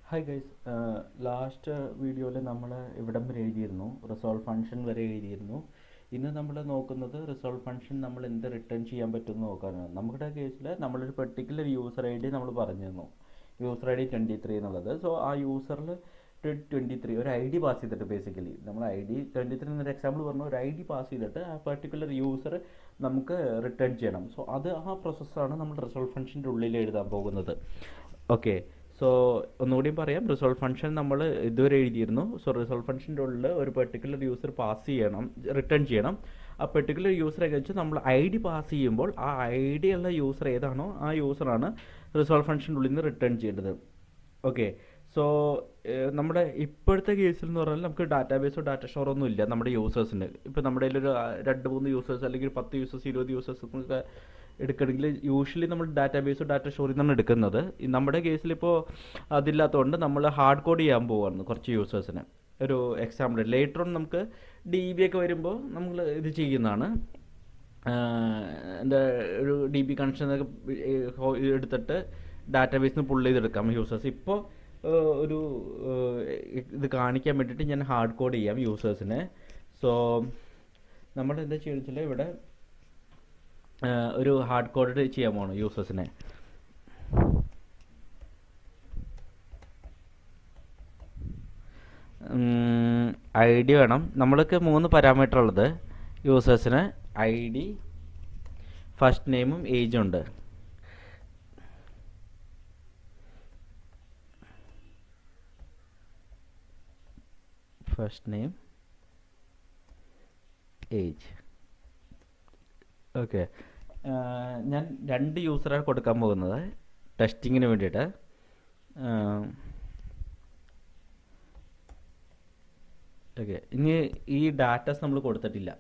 Hi guys, last വീഡിയോയിൽ നമ്മൾ ഇവിടം വരെ എഴുതിയിരുന്നു, റിസോൾവ് ഫംഗ്ഷൻ വരെ എഴുതിയിരുന്നു. ഇന്ന് നമ്മൾ നോക്കുന്നത് റിസോൾവ് ഫംഗ്ഷൻ നമ്മൾ എന്ത് റിട്ടേൺ ചെയ്യാൻ പറ്റുമെന്ന് നോക്കാനാണ്. നമ്മുടെ കേസിൽ നമ്മളൊരു പെർട്ടിക്കുലർ യൂസർ ഐ ഡി നമ്മൾ പറഞ്ഞിരുന്നു, യൂസർ ഐ ഡി 23 എന്നുള്ളത്. സോ ആ യൂസറിൽ 23 ഒരു ഐ ഡി പാസ് ചെയ്തിട്ട്, ബേസിക്കലി നമ്മൾ ഐ ഡി 23 എന്നൊരു എക്സാമ്പിൾ പറഞ്ഞു, ഒരു ഐ ഡി പാസ് ചെയ്തിട്ട് ആ പെർട്ടിക്കുലർ യൂസർ നമുക്ക് റിട്ടേൺ ചെയ്യണം. സോ ആ പ്രോസസ്സാണ് നമ്മൾ റിസോൾവ് ഫംഗ്ഷൻ്റെ ഉള്ളിൽ എഴുതാൻ പോകുന്നത്. ഓക്കെ, സോ ഒന്നുകൂടിയും പറയാം. റിസോൾവ് ഫംഗ്ഷൻ നമ്മൾ ഇതുവരെ എഴുതിയിരുന്നു. സോ റിസോൾവ് ഫംഗ്ഷൻ്റെ ഉള്ളിൽ ഒരു പെർട്ടിക്കുലർ യൂസർ പാസ് ചെയ്യണം, റിട്ടേൺ ചെയ്യണം. ആ പെർട്ടിക്കുലർ യൂസറെ വെച്ച് നമ്മൾ ഐ ഡി പാസ് ചെയ്യുമ്പോൾ ആ ഐ ഡി ഉള്ള യൂസർ ഏതാണോ ആ യൂസറാണ് റിസോൾവ് ഫംഗ്ഷൻ്റെ ഉള്ളിൽ നിന്ന് റിട്ടേൺ ചെയ്യേണ്ടത്. ഓക്കെ, സോ നമ്മുടെ ഇപ്പോഴത്തെ കേസിൽ എന്ന് പറഞ്ഞാൽ നമുക്ക് ഡാറ്റാബേസോ ഡാറ്റ സ്റ്റോറോ ഒന്നും ഇല്ല നമ്മുടെ യൂസേഴ്സിന്. ഇപ്പോൾ നമ്മുടെ കയ്യിലൊരു 2-3 യൂസേഴ്സ് അല്ലെങ്കിൽ 10 യൂസേഴ്സ് 20 യൂസേഴ്സ് ഒക്കെ എടുക്കണമെങ്കിൽ യൂഷ്വലി നമ്മൾ ഡാറ്റാബേസോ ഡാറ്റ സ്റ്റോറിൽ നിന്നാണ് എടുക്കുന്നത്. നമ്മുടെ കേസിൽ ഇപ്പോൾ അതില്ലാത്തതുകൊണ്ട് നമ്മൾ ഹാർഡ് കോഡ് ചെയ്യാൻ പോവാണ് കുറച്ച് യൂസേഴ്സിന്. ഒരു എക്സാമ്പിൾ ലേറ്റർ ഓൺ നമുക്ക് ഡി ബി ഒക്കെ വരുമ്പോൾ നമ്മൾ ഇത് ചെയ്യുന്നതാണ്. എന്താ ഒരു ഡി ബി കണക്ഷൻ എടുത്തിട്ട് ഡാറ്റാബേസിൽ നിന്ന് പുള്ള് ചെയ്തെടുക്കാം യൂസേഴ്സ്. ഇപ്പോൾ ഒരു ഇത് കാണിക്കാൻ വേണ്ടിയിട്ട് ഞാൻ ഹാർഡ് കോഡ് ചെയ്യാം യൂസേഴ്സിന്. സോ നമ്മൾ എന്താ ചെയ്യുക വെച്ചാൽ ഇവിടെ ഒരു ഹാർഡ് കോഡ് ചെയ്യാൻ പോകണം യൂസേഴ്സിനെ. ഐ ഡി വേണം. നമ്മൾക്ക് 3 പാരാമീറ്റർ ഉള്ളത് യൂസേഴ്സിന്: ഐ ഡി, ഫസ്റ്റ് നെയിമും ഏജും ഉണ്ട്. First name, age. ഓക്കെ, ഞാൻ 2 യൂസറാണ് കൊടുക്കാൻ പോകുന്നത് ടെസ്റ്റിങ്ങിന് വേണ്ടിയിട്ട്. ഓക്കെ, ഇനി ഈ ഡാറ്റാസ് നമ്മൾ കൊടുത്തിട്ടില്ല.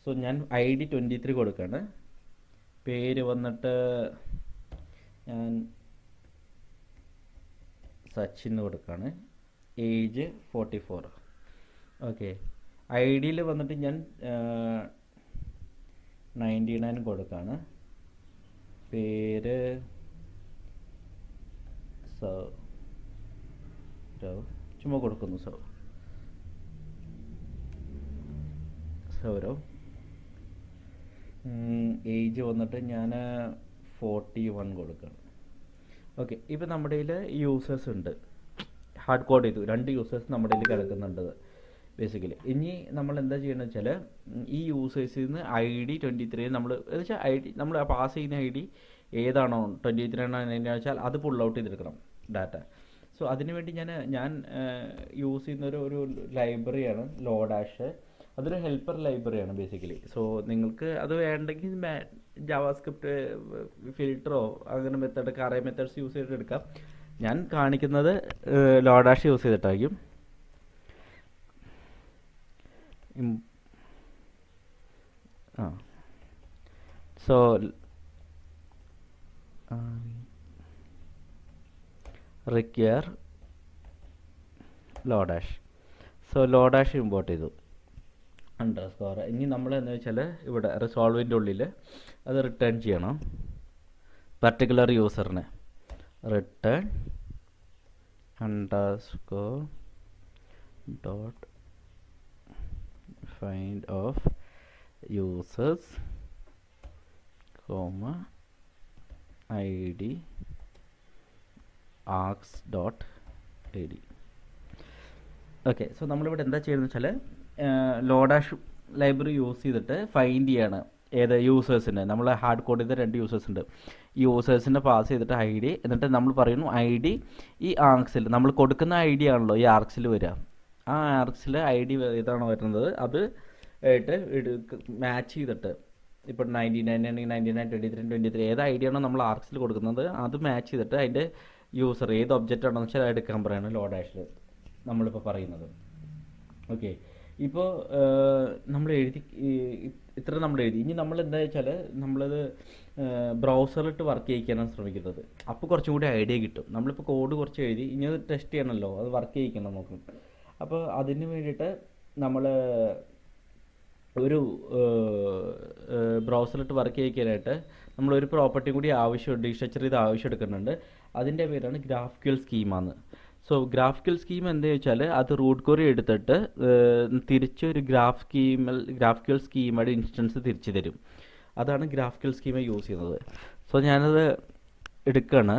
സോ ഞാൻ ഐ ഡി 23 കൊടുക്കുകയാണ്. പേര് വന്നിട്ട് ഞാൻ സച്ചിൻ കൊടുക്കുകയാണ്. ഏജ് 44. ഓക്കെ, ഐ ഡിയിൽ വന്നിട്ട് ഞാൻ 99 കൊടുക്കുകയാണ്. പേര് ചുമ്മാ കൊടുക്കുന്നു, സൗരവ്. ഏജ് വന്നിട്ട് ഞാൻ 41 കൊടുക്കുകയാണ്. ഓക്കെ, ഇപ്പോൾ നമ്മുടെ കയ്യിൽ യൂസേഴ്സ് ഉണ്ട്, ഹാർഡ് കോഡ് ചെയ്തു. 2 യൂസേഴ്സ് നമ്മുടെ കയ്യിൽ കിടക്കുന്നുണ്ട് ബേസിക്കലി. ഇനി നമ്മൾ എന്താ ചെയ്യണമെന്ന് വെച്ചാൽ ഈ യൂസേഴ്സിൽ നിന്ന് ഐ ഡി 23 നമ്മൾ എന്ന് വെച്ചാൽ ഐ ഡി നമ്മൾ പാസ് ചെയ്യുന്ന ഐ ഡി ഏതാണോ 23 ആണോ എന്ന് വെച്ചാൽ അത് പുൾ ഔട്ട് ചെയ്തെടുക്കണം ഡാറ്റ. സോ അതിനുവേണ്ടി ഞാൻ യൂസ് ചെയ്യുന്ന ഒരു ലൈബ്രറിയാണ് ലോഡാഷ്. അതൊരു ഹെൽപ്പർ ലൈബ്രറിയാണ് ബേസിക്കലി. സോ നിങ്ങൾക്ക് അത് വേണ്ടെങ്കിൽ ജാവാസ്ക്രിപ്റ്റ് ഫിൽറ്ററോ അങ്ങനെ മെത്തേഡൊക്കെ അറേ മെത്തേഡ്സ് യൂസ് ചെയ്തിട്ട് എടുക്കാം. ഞാൻ കാണിക്കുന്നത് ലോഡാഷ് യൂസ് ചെയ്തിട്ടായിരിക്കും. So require Lodash. So Lodash import ചെയ്തു അണ്ടർസ്കോർ. ഇനി നമ്മൾ എന്താ വെച്ചാൽ ഇവിടെ റിസോൾവിൻ്റെ ഉള്ളിൽ അത് റിട്ടേൺ ചെയ്യണം പർട്ടിക്കുലർ യൂസറിന്. Return underscore dot find of users comma id args.id. Okay, so നമ്മളിവിടെ എന്താ ചെയ്യുന്നത് വെച്ചാൽ ലോഡാഷ് ലൈബ്രറി യൂസ് ചെയ്തിട്ട് ഫൈൻഡ് ചെയ്യാണ് ഏത് യൂസേഴ്സിന്. നമ്മൾ ഹാർഡ് കോഡ് ചെയ്ത 2 യൂസേഴ്സ് ഉണ്ട്. ഈ യൂസേഴ്സിനെ പാസ് ചെയ്തിട്ട് ഐ ഡി, എന്നിട്ട് നമ്മൾ പറയുന്നു ഐ ഡി ഈ ആർക്സിൽ നമ്മൾ കൊടുക്കുന്ന ഐ ഡി ആണല്ലോ ഈ ആർക്സിൽ വരിക. ആ ആർക്സിൽ ഐ ഡി ഏതാണോ വരുന്നത് അത് ആയിട്ട് മാച്ച് ചെയ്തിട്ട്, ഇപ്പോൾ 99 ആണെങ്കിൽ 99, 23 ഏത് ഐ ഡി ആണോ നമ്മൾ ആർക്സിൽ കൊടുക്കുന്നത് അത് മാച്ച് ചെയ്തിട്ട് അതിൻ്റെ യൂസർ ഏത് ഒബ്ജക്റ്റ് ആണോ വെച്ചാൽ എടുക്കാൻ പറയണം ലോഡാഷിൽ നമ്മളിപ്പോൾ പറയുന്നത്. ഓക്കെ, ഇപ്പോൾ നമ്മൾ എഴുതി ഇത്ര നമ്മൾ എഴുതി. ഇനി നമ്മൾ എന്താ വെച്ചാൽ നമ്മളത് ബ്രൗസറിലിട്ട് വർക്ക് ചെയ്യിക്കാനാണ് ശ്രമിക്കുന്നത്. അപ്പോൾ കുറച്ചും കൂടി ഐഡിയ കിട്ടും. നമ്മളിപ്പോൾ കോഡ് കുറച്ച് എഴുതി, ഇനി അത് ടെസ്റ്റ് ചെയ്യണമല്ലോ, അത് വർക്ക് ചെയ്യിക്കണം നമുക്ക്. അപ്പോൾ അതിന് വേണ്ടിയിട്ട് നമ്മൾ ഒരു ബ്രൗസറിലിട്ട് വർക്ക് ചെയ്യിക്കാനായിട്ട് നമ്മളൊരു പ്രോപ്പർട്ടി കൂടി ആവശ്യമുണ്ട്, ഡിസ്ട്രക്ചർ ചെയ്ത് ആവശ്യം എടുക്കുന്നുണ്ട്. അതിൻ്റെ പേരാണ് ഗ്രാഫ്ക്യുഎൽ സ്കീമാന്ന്. സോ ഗ്രാഫിക്കൽ സ്കീം എന്താ വെച്ചാൽ അത് റൂട്ട് ക്വറി എടുത്തിട്ട് തിരിച്ചൊരു ഗ്രാഫിക്കൽ സ്കീമയുടെ ഇൻസ്റ്റൻസ് തിരിച്ചു തരും. അതാണ് ഗ്രാഫിക്കൽ സ്കീമ യൂസ് ചെയ്യുന്നത്. സോ ഞാനത് എടുക്കുകയാണ്,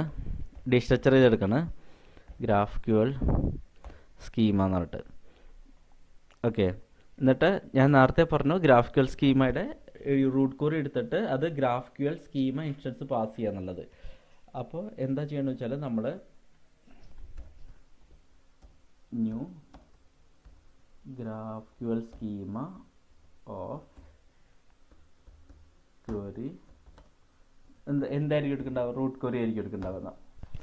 ഡിസ്ട്രക്ചർ ചെയ്തെടുക്കുകയാണ്, ഗ്രാഫിക്കൽ സ്കീമ എന്ന് പറഞ്ഞിട്ട്. ഓക്കെ, എന്നിട്ട് ഞാൻ നേരത്തെ പറഞ്ഞു ഗ്രാഫിക്കൽ സ്കീമയുടെ റൂട്ട് ക്വറി എടുത്തിട്ട് അത് ഗ്രാഫിക്കൽ സ്കീമ ഇൻസ്റ്റൻസ് പാസ് ചെയ്യുക എന്നുള്ളത്. അപ്പോൾ എന്താ ചെയ്യണമെന്ന് വെച്ചാൽ നമ്മൾ new graphical schema of query എന്തായിരിക്കും എടുക്കേണ്ടാവുക? റൂട്ട് ക്വറി ആയിരിക്കും എടുക്കേണ്ടാവുക.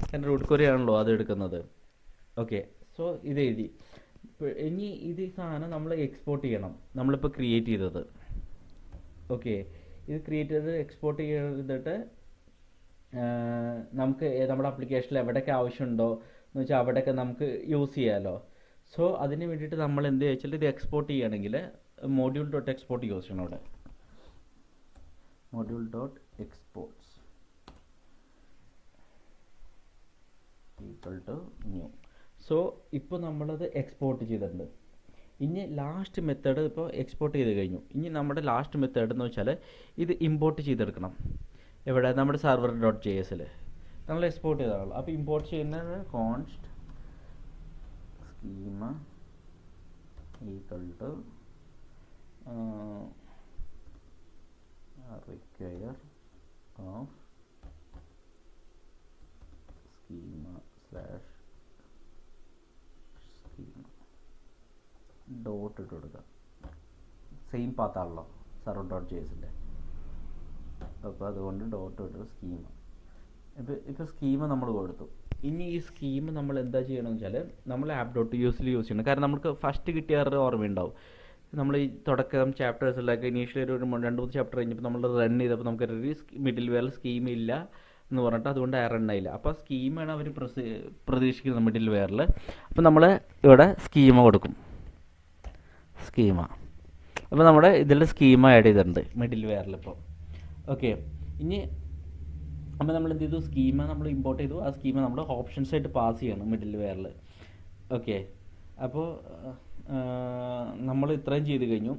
കാരണം റൂട്ട് ക്വറി ആണല്ലോ അത് എടുക്കുന്നത്. ഓക്കെ, സോ ഇത് എഴുതി. ഇനി ഇത് സാധനം നമ്മൾ എക്സ്പോർട്ട് ചെയ്യണം. നമ്മളിപ്പോൾ ക്രിയേറ്റ് ചെയ്തത്, ഓക്കെ, ഇത് ക്രിയേറ്റ് ചെയ്ത് എക്സ്പോർട്ട് ചെയ്തിട്ട് നമുക്ക് നമ്മുടെ ആപ്ലിക്കേഷനിൽ എവിടെയൊക്കെ ആവശ്യമുണ്ടോ എന്ന് വെച്ചാൽ അവിടെയൊക്കെ നമുക്ക് യൂസ് ചെയ്യാമല്ലോ. സോ അതിന് വേണ്ടിയിട്ട് നമ്മൾ എന്ത് വെച്ചാൽ ഇത് എക്സ്പോർട്ട് ചെയ്യുകയാണെങ്കിൽ module.export യൂസ് ചെയ്യണം. അവിടെ module.exports equal to new. So ഇപ്പോൾ നമ്മളത് എക്സ്പോർട്ട് ചെയ്തിട്ടുണ്ട്. ഇനി ലാസ്റ്റ് മെത്തേഡ് ഇപ്പോൾ എക്സ്പോർട്ട് ചെയ്ത് കഴിഞ്ഞു. ഇനി നമ്മുടെ ലാസ്റ്റ് മെത്തേഡ് എന്ന് വെച്ചാൽ ഇത് ഇമ്പോർട്ട് ചെയ്തെടുക്കണം. എവിടെ? നമ്മുടെ server.jsൽ നമ്മൾ എക്സ്പോർട്ട് ചെയ്താണല്ലോ. അപ്പോൾ ഇമ്പോർട്ട് ചെയ്യുന്നത് const schema equal to require of schema slash schema dot ഇട്ട് കൊടുക്കുക. സെയിം പാത്താണല്ലോ server.jsൻ്റെ. അപ്പോൾ അതുകൊണ്ട് ഡോട്ട് ഇട്ട് സ്കീമ. ഇപ്പോൾ സ്കീമ നമ്മൾ കൊടുത്തു. ഇനി ഈ സ്കീം നമ്മൾ എന്താ ചെയ്യണമെന്ന് വെച്ചാൽ നമ്മൾ app.usൽ യൂസ് ചെയ്യണം. കാരണം നമുക്ക് ഫസ്റ്റ് കിട്ടിയ ഓർമ്മയുണ്ടാവും. നമ്മൾ ഈ തുടക്കം ചാപ്റ്റേഴ്സിലൊക്കെ ഇനീഷ്യലി ഒരു 2-3 ചാപ്റ്റർ കഴിഞ്ഞപ്പോൾ നമ്മൾ റൺ ചെയ്തപ്പോൾ നമുക്ക് മിഡിൽ വെയർ സ്കീം ഇല്ല എന്ന് പറഞ്ഞിട്ട് അതുകൊണ്ട് റൺ ആയില്ല. അപ്പോൾ സ്കീമാണ് അവർ പ്രതീക്ഷിക്കുന്നത് മിഡിൽ വെയറിൽ. അപ്പോൾ നമ്മൾ ഇവിടെ സ്കീമ കൊടുക്കും, സ്കീമ. അപ്പോൾ നമ്മുടെ ഇതിൽ സ്കീമ ആഡ് ചെയ്തിട്ടുണ്ട് മിഡിൽ വെയറിൽ ഇപ്പോൾ. ഓക്കെ, ഇനി അപ്പോൾ നമ്മൾ എന്ത് ചെയ്തു? സ്കീമ നമ്മൾ ഇമ്പോർട്ട് ചെയ്തു. ആ സ്കീമ നമ്മൾ ഓപ്ഷൻസ് ആയിട്ട് പാസ് ചെയ്യണം മിഡിൽ വെയറിൽ. ഓക്കെ, അപ്പോൾ നമ്മൾ ഇത്രയും ചെയ്ത് കഴിഞ്ഞു.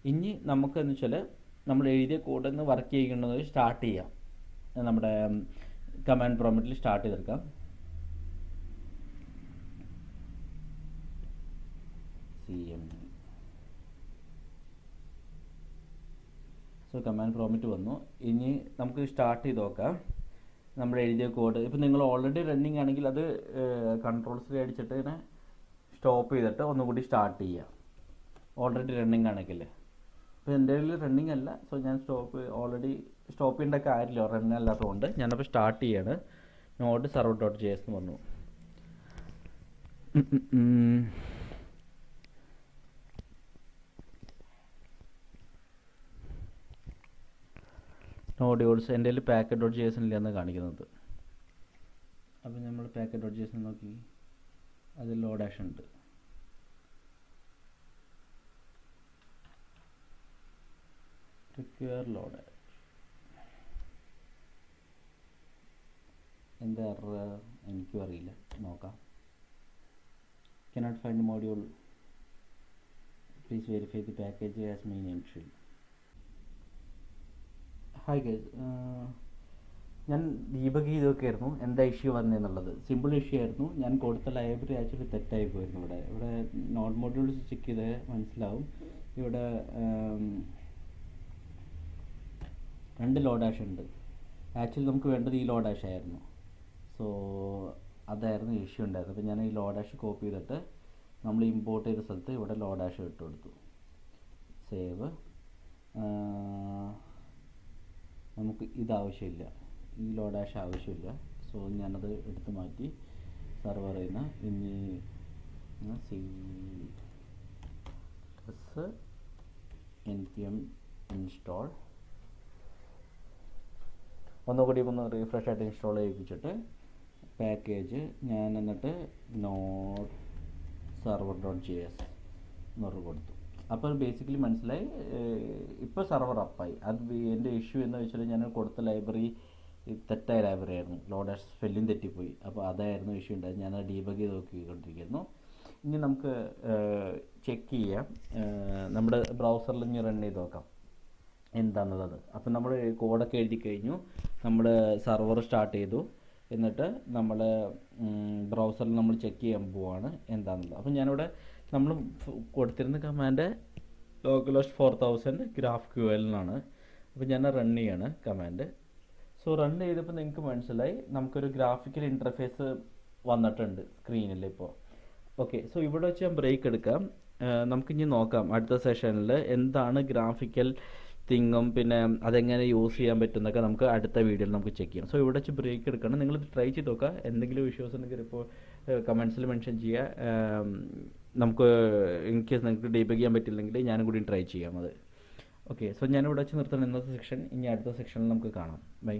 ഇനി നമുക്കെന്ന് വെച്ചാൽ നമ്മൾ എഴുതിയ കോഡിൽ നിന്ന് വർക്ക് ചെയ്യുന്നത് സ്റ്റാർട്ട് ചെയ്യാം. നമ്മുടെ കമാൻഡ് പ്രോംപ്റ്റിൽ സ്റ്റാർട്ട് ചെയ്തെടുക്കാം. സോ കമാൻഡ് പ്രോംപ്റ്റ് വന്നു. ഇനി നമുക്ക് സ്റ്റാർട്ട് ചെയ്ത് നോക്കാം നമ്മൾ എഴുതിയ കോഡ്. ഇപ്പോൾ നിങ്ങൾ ഓൾറെഡി റണ്ണിങ് ആണെങ്കിൽ അത് കൺട്രോൾസിൽ അടിച്ചിട്ട് ഇങ്ങനെ സ്റ്റോപ്പ് ചെയ്തിട്ട് ഒന്നുകൂടി സ്റ്റാർട്ട് ചെയ്യുക. ഓൾറെഡി റണ്ണിങ് ആണെങ്കിൽ. ഇപ്പോൾ എൻ്റെ കയ്യിൽ റണ്ണിങ് അല്ല, സോ ഞാൻ ഓൾറെഡി സ്റ്റോപ്പ് ചെയ്യേണ്ട കാര്യമില്ല റണ്ണിങ് അല്ലാത്തതുകൊണ്ട്. ഞാനപ്പോൾ സ്റ്റാർട്ട് ചെയ്യാണ്. നോഡ് server.js എന്ന് പറഞ്ഞു. നോഡ്യൂൾസ് എൻ്റെ കയ്യിൽ package.js ഇല്ലെന്ന് കാണിക്കുന്നത്. അപ്പോൾ നമ്മൾ package.js നോക്കി, അതിൽ ലോഡാഷ് ഉണ്ട്. റിക്വയർ ലോഡ് എന്താ എനിക്കും അറിയില്ല, നോക്കാം. cannot find module, please verify the package as main entry. Hi guys, ഞാൻ ഡീബഗ് ചെയ്തൊക്കെ ആയിരുന്നു എന്താ ഇഷ്യൂ വന്നതെന്നുള്ളത്. സിമ്പിൾ ഇഷ്യൂ ആയിരുന്നു. ഞാൻ കൊടുത്ത ലൈബ്രറി ആക്ച്വലി തെറ്റായി പോയിരുന്നു. ഇവിടെ നോഡ് മോഡ്യൂൾസ് ചെക്ക് ചെയ്ത് മനസ്സിലാവും. ഇവിടെ 2 ലോഡാഷ് ഉണ്ട്. ആക്ച്വലി നമുക്ക് വേണ്ടത് ഈ ലോഡാഷ് ആയിരുന്നു. സോ അതായിരുന്നു ഇഷ്യൂ ഉണ്ടായിരുന്നത്. അപ്പോൾ ഞാൻ ഈ ലോഡാഷ് കോപ്പി ചെയ്തിട്ട് നമ്മൾ ഇമ്പോർട്ട് ചെയ്ത സ്ഥലത്ത് ഇവിടെ ലോഡാഷ് ഇട്ട് കൊടുത്തു. സേവ്. നമുക്ക് ഇത് ആവശ്യമില്ല, ഈ ലോഡാഷ് ആവശ്യമില്ല. സോ ഞാനത് എടുത്ത് മാറ്റി സർവറിൽ നിന്ന് ഇനി npm ഇൻസ്റ്റാൾ ഒന്നുകൂടി ഒന്ന് റീഫ്രഷ് ആയിട്ട് ഇൻസ്റ്റാൾ ചെയ്യിപ്പിച്ചിട്ട് പാക്കേജ് ഞാൻ എന്നിട്ട് നോഡ് server.js എന്ന് കൊടുത്തു. അപ്പോൾ ബേസിക്കലി മനസ്സിലായി ഇപ്പോൾ സർവർ അപ്പായി. അത് എൻ്റെ ഇഷ്യൂ എന്ന് വെച്ചാൽ ഞാൻ കൊടുത്ത ലൈബ്രറി തെറ്റായ ലൈബ്രറി ആയിരുന്നു, ലോഡ് ആസ് സ്പെല്ലിംഗ് തെറ്റിപ്പോയി. അപ്പോൾ അതായിരുന്നു ഇഷ്യൂ ഉണ്ടായത്. ഞാൻ ഡീബഗ് ചെയ്ത് നോക്കിക്കൊണ്ടിരിക്കുന്നു. ഇനി നമുക്ക് ചെക്ക് ചെയ്യാം, നമ്മുടെ ബ്രൗസറിൽ ഇനി റൺ ചെയ്ത് നോക്കാം എന്താണെന്നുള്ളത്. അപ്പം നമ്മൾ കോഡൊക്കെ എഴുതി കഴിഞ്ഞു, നമ്മൾ സെർവർ സ്റ്റാർട്ട് ചെയ്തു, എന്നിട്ട് നമ്മൾ ബ്രൗസറിൽ നമ്മൾ ചെക്ക് ചെയ്യാൻ പോവാണ് എന്താണെന്നുള്ളത്. അപ്പം ഞാനിവിടെ നമ്മൾ കൊടുത്തിരുന്ന കമാൻഡ് ലോക്കലോസ്റ്റ് 4000 GraphQL എന്നാണ്. അപ്പോൾ ഞാൻ റൺ ചെയ്യാണ് കമാൻഡ്. സോ റൺ ചെയ്തപ്പോൾ നിങ്ങൾക്ക് മനസ്സിലായി നമുക്കൊരു ഗ്രാഫിക്കൽ ഇൻ്റർഫേസ് വന്നിട്ടുണ്ട് സ്ക്രീനിൽ ഇപ്പോൾ. ഓക്കെ, സോ ഇവിടെ വെച്ച് ഞാൻ ബ്രേക്ക് എടുക്കാം. നമുക്കിനി നോക്കാം അടുത്ത സെഷനിൽ എന്താണ് ഗ്രാഫിക്കൽ തിങ്ങും പിന്നെ അതെങ്ങനെ യൂസ് ചെയ്യാൻ പറ്റുന്നൊക്കെ നമുക്ക് അടുത്ത വീഡിയോയിൽ നമുക്ക് ചെക്ക് ചെയ്യാം. സോ ഇവിടെ വെച്ച് ബ്രേക്ക് എടുക്കണം. നിങ്ങൾ ട്രൈ ചെയ്ത് നോക്കുക. എന്തെങ്കിലും ഇഷ്യൂസ് ഉണ്ടെങ്കിൽ ഇപ്പോൾ കമൻസിൽ മെൻഷൻ ചെയ്യുക. നമുക്ക് ഇൻ കേസ് നിങ്ങൾക്ക് ഡീബഗ് ചെയ്യാൻ പറ്റില്ലെങ്കിൽ ഞാനും കൂടി ട്രൈ ചെയ്യാം അത്. ഓക്കെ, സോ ഞാനിവിടെ വെച്ച് നിർത്തണം ഇന്നത്തെ സെക്ഷൻ. ഇനി അടുത്ത സെക്ഷനിൽ നമുക്ക് കാണാം. ബൈ.